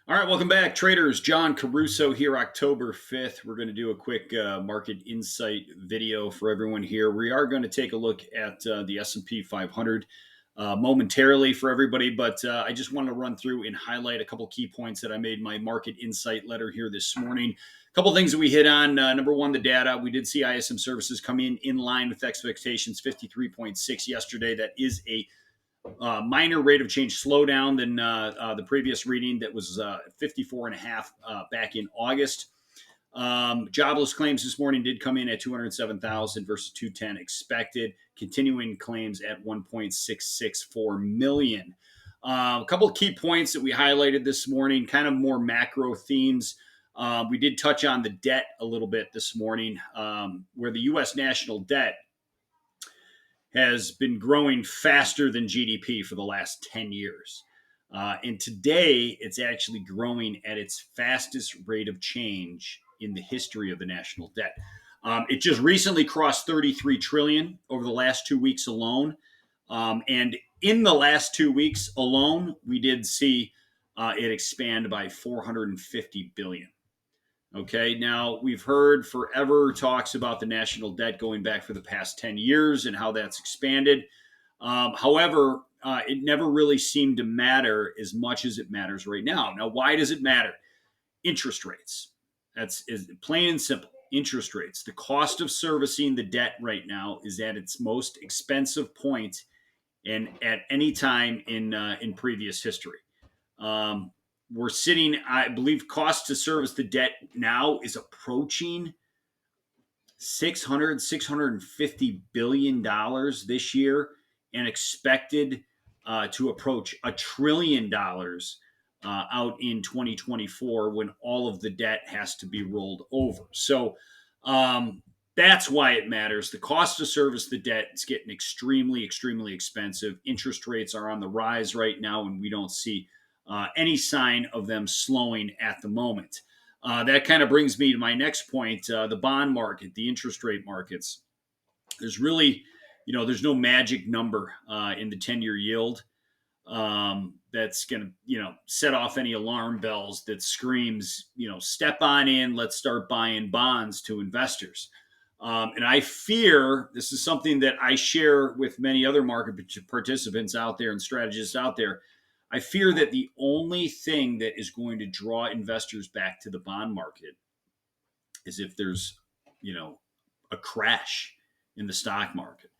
All right, welcome back, traders. John Caruso here, October 5th. We're going to do a quick market insight video for everyone here. We are going to take a look at the S&P 500 momentarily for everybody, but I just wanted to run through and highlight a couple key points that I made in my market insight letter here this morning. A couple things that we hit on. Number one, the data. We did see ISM services come in line with expectations, 53.6 yesterday. That is a minor rate of change slowdown than the previous reading that was 54.5 back in August. Jobless claims this morning did come in at 207,000 versus 210 expected. Continuing claims at 1.664 million. A couple of key points that we highlighted this morning, kind of more macro themes. We did touch on the debt a little bit this morning, where the U.S. national debt has been growing faster than GDP for the last 10 years. And today, it's actually growing at its fastest rate of change in the history of the national debt. It just recently crossed 33 trillion over the last 2 weeks alone. And in the last 2 weeks alone, we did see it expand by 450 billion. Okay, now we've heard forever talks about the national debt going back for the past 10 years and how that's expanded. However, it never really seemed to matter as much as it matters right now. Now, why does it matter? Interest rates. That's plain and simple. Interest rates. The cost of servicing the debt right now is at its most expensive point and at any time in previous history. We're sitting, I believe, cost to service the debt now is approaching $650 billion this year and expected to approach $1 trillion out in 2024 when all of the debt has to be rolled over. So that's why it matters. The cost to service the debt is getting extremely, extremely expensive. Interest rates are on the rise right now, and we don't see any sign of them slowing at the moment. That kind of brings me to my next point, the bond market, the interest rate markets. There's really, there's no magic number in the 10-year yield that's going to, set off any alarm bells that screams, step on in, let's start buying bonds to investors. And I fear this is something that I share with many other market participants out there and strategists out there. I fear that the only thing that is going to draw investors back to the bond market is if there's, a crash in the stock market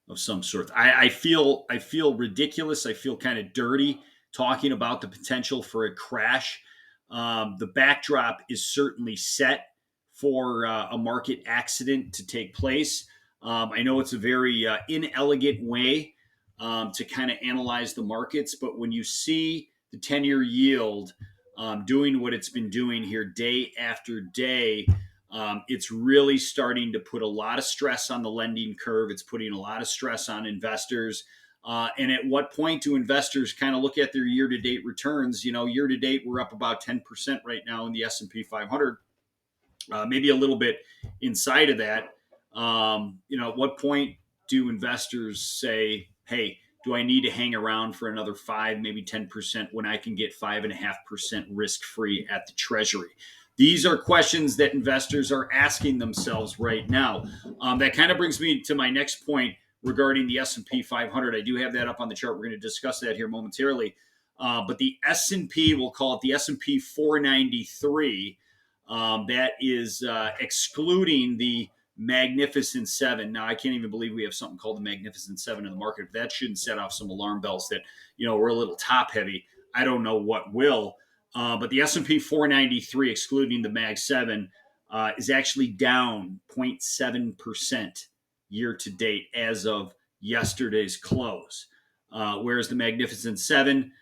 of some sort. I feel ridiculous. I feel kind of dirty talking about the potential for a crash. The backdrop is certainly set for a market accident to take place. I know it's a very inelegant way to kind of analyze the markets. But when you see the 10-year yield doing what it's been doing here day after day, it's really starting to put a lot of stress on the lending curve. It's putting a lot of stress on investors. And at what point do investors kind of look at their year-to-date returns? Year-to-date, we're up about 10% right now in the S&P 500, maybe a little bit inside of that. At what point do investors say, hey, do I need to hang around for another 5, maybe 10% when I can get 5.5% risk-free at the Treasury? These are questions that investors are asking themselves right now. That kind of brings me to my next point regarding the S&P 500. I do have that up on the chart. We're going to discuss that here momentarily. But the S&P, we'll call it the S&P 493. That is excluding the Magnificent Seven. Now, I can't even believe we have something called the Magnificent Seven in the market. If that shouldn't set off some alarm bells that, we're a little top heavy, I don't know what will. But the S&P 493, excluding the Mag 7, is actually down 0.7% year to date as of yesterday's close. Whereas the Magnificent Seven,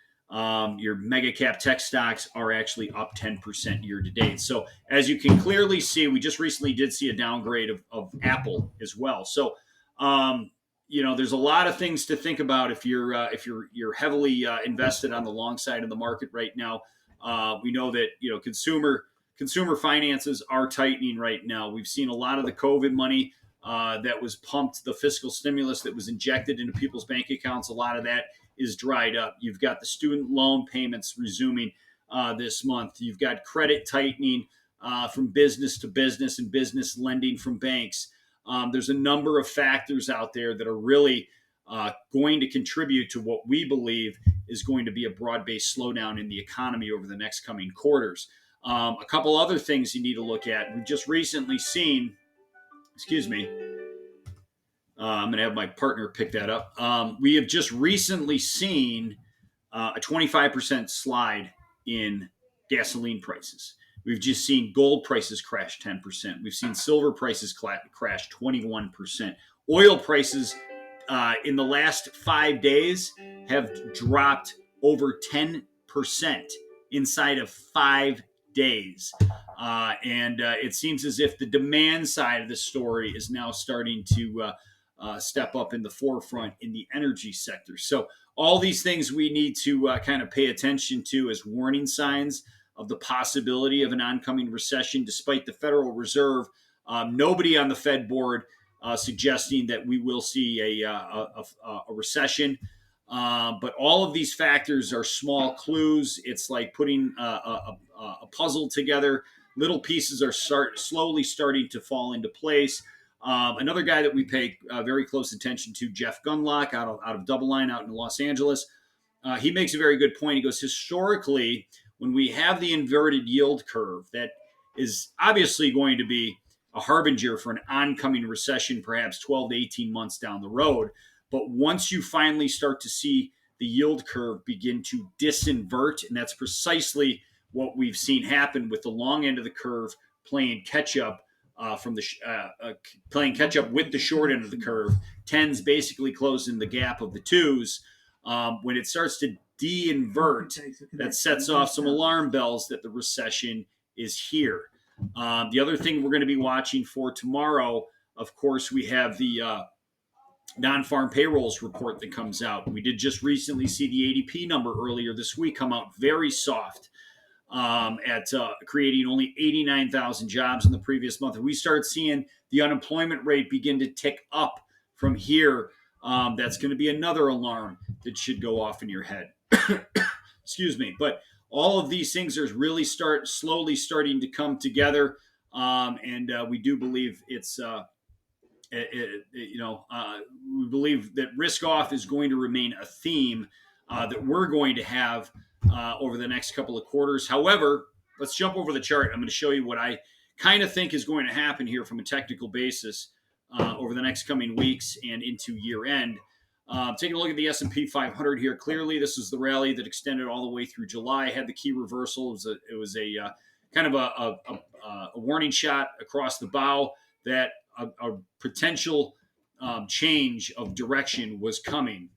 your mega cap tech stocks are actually up 10% year to date. So as you can clearly see, we just recently did see a downgrade of Apple as well. So, there's a lot of things to think about if you're heavily invested on the long side of the market right now. We know that, consumer finances are tightening right now. We've seen a lot of the COVID money that was pumped, the fiscal stimulus that was injected into people's bank accounts. A lot of that is dried up. You've got the student loan payments resuming. this month. You've got credit tightening from business to business and business lending from banks. There's a number of factors out there that are really going to contribute to what we believe is going to be a broad-based slowdown in the economy over the next coming quarters. A couple other things you need to look at. We've just recently seen, excuse me, I'm going to have my partner pick that up. We have just recently seen a 25% slide in gasoline prices. We've just seen gold prices crash 10%. We've seen silver prices crash 21%. Oil prices in the last 5 days have dropped over 10% inside of 5 days. And it seems as if the demand side of the story is now starting to step up in the forefront in the energy sector. So all these things we need to kind of pay attention to as warning signs of the possibility of an oncoming recession, despite the Federal Reserve. Nobody on the Fed board suggesting that we will see a recession. But all of these factors are small clues. It's like putting a puzzle together. Little pieces are slowly starting to fall into place. Another guy that we pay very close attention to, Jeff Gunlock, out of Double Line out in Los Angeles, he makes a very good point. He goes, historically, when we have the inverted yield curve, that is obviously going to be a harbinger for an oncoming recession, perhaps 12 to 18 months down the road. But once you finally start to see the yield curve begin to disinvert, and that's precisely what we've seen happen with the long end of the curve playing catch up playing catch up with the short end of the curve, tens basically closing the gap of the twos. When it starts to de-invert, that sets off some alarm bells that the recession is here. The other thing we're going to be watching for tomorrow, of course, we have the non-farm payrolls report that comes out. We did just recently see the ADP number earlier this week come out very soft at creating only 89,000 jobs in the previous month. If we start seeing the unemployment rate begin to tick up from here, that's going to be another alarm that should go off in your head. Excuse me. But all of these things are really slowly starting to come together, and we do believe we believe that risk off is going to remain a theme that we're going to have over the next couple of quarters. However, let's jump over the chart. I'm going to show you what I kind of think is going to happen here from a technical basis over the next coming weeks and into year end. Taking a look at the S&P 500 here. Clearly, this is the rally that extended all the way through July. Had the key reversal. It was a kind of a warning shot across the bow that a potential change of direction was coming.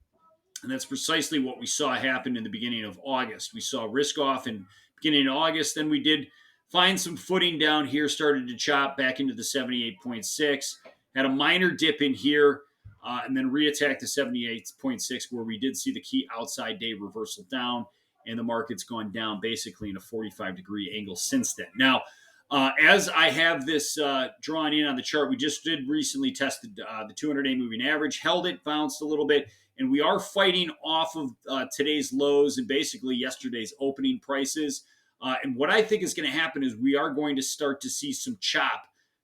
And that's precisely what we saw happen in the beginning of August. We saw risk off in beginning of August. Then we did find some footing down here, started to chop back into the 78.6. Had a minor dip in here, and then reattacked the 78.6, where we did see the key outside day reversal down, and the market's gone down basically in a 45-degree angle since then. Now, as I have this drawn in on the chart, we just did recently tested the 200-day moving average, held it, bounced a little bit, and we are fighting off of today's lows and basically yesterday's opening prices. And what I think is going to happen is we are going to start to see some chop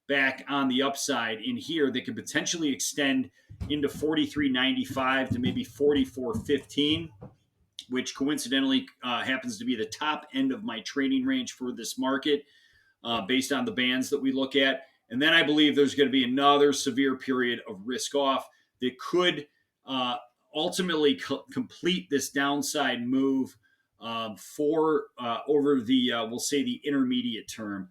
back on the upside in here that could potentially extend into 43.95 to maybe 44.15, which coincidentally happens to be the top end of my trading range for this market based on the bands that we look at. And then I believe there's going to be another severe period of risk off that could ultimately complete this downside move for over the we'll say the intermediate term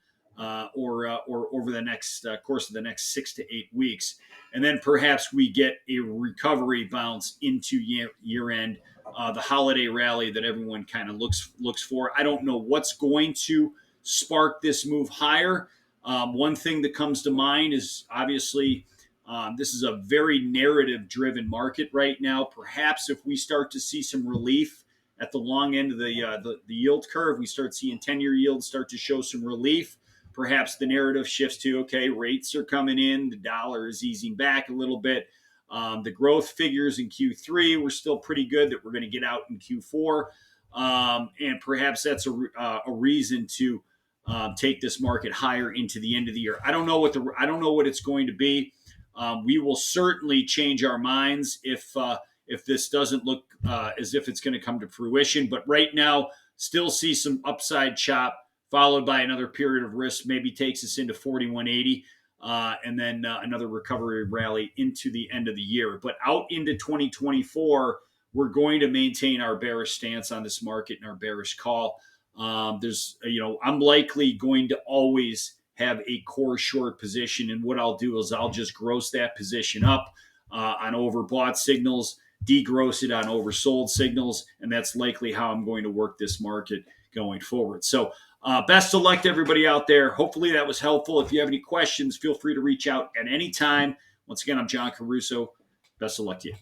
or over the next course of the next 6 to 8 weeks, and then perhaps we get a recovery bounce into year end, the holiday rally that everyone kind of looks for. I don't know what's going to spark this move higher. One thing that comes to mind is obviously this is a very narrative-driven market right now. Perhaps if we start to see some relief at the long end of the yield curve, we start seeing 10-year yields start to show some relief. Perhaps the narrative shifts to, okay, rates are coming in, the dollar is easing back a little bit. The growth figures in Q3 were still pretty good that we're going to get out in Q4. and perhaps that's a reason to take this market higher into the end of the year. I don't know what it's going to be. We will certainly change our minds if this doesn't look as if it's going to come to fruition. But right now, still see some upside chop, followed by another period of risk, maybe takes us into 4180. And then another recovery rally into the end of the year. But out into 2024, we're going to maintain our bearish stance on this market and our bearish call. I'm likely going to always have a core short position, and what I'll do is I'll just gross that position up on overbought signals, degross it on oversold signals, and that's likely how I'm going to work this market going forward. So best of luck to everybody out there. Hopefully that was helpful. If you have any questions, feel free to reach out at any time. Once again, I'm John Caruso. Best of luck to you.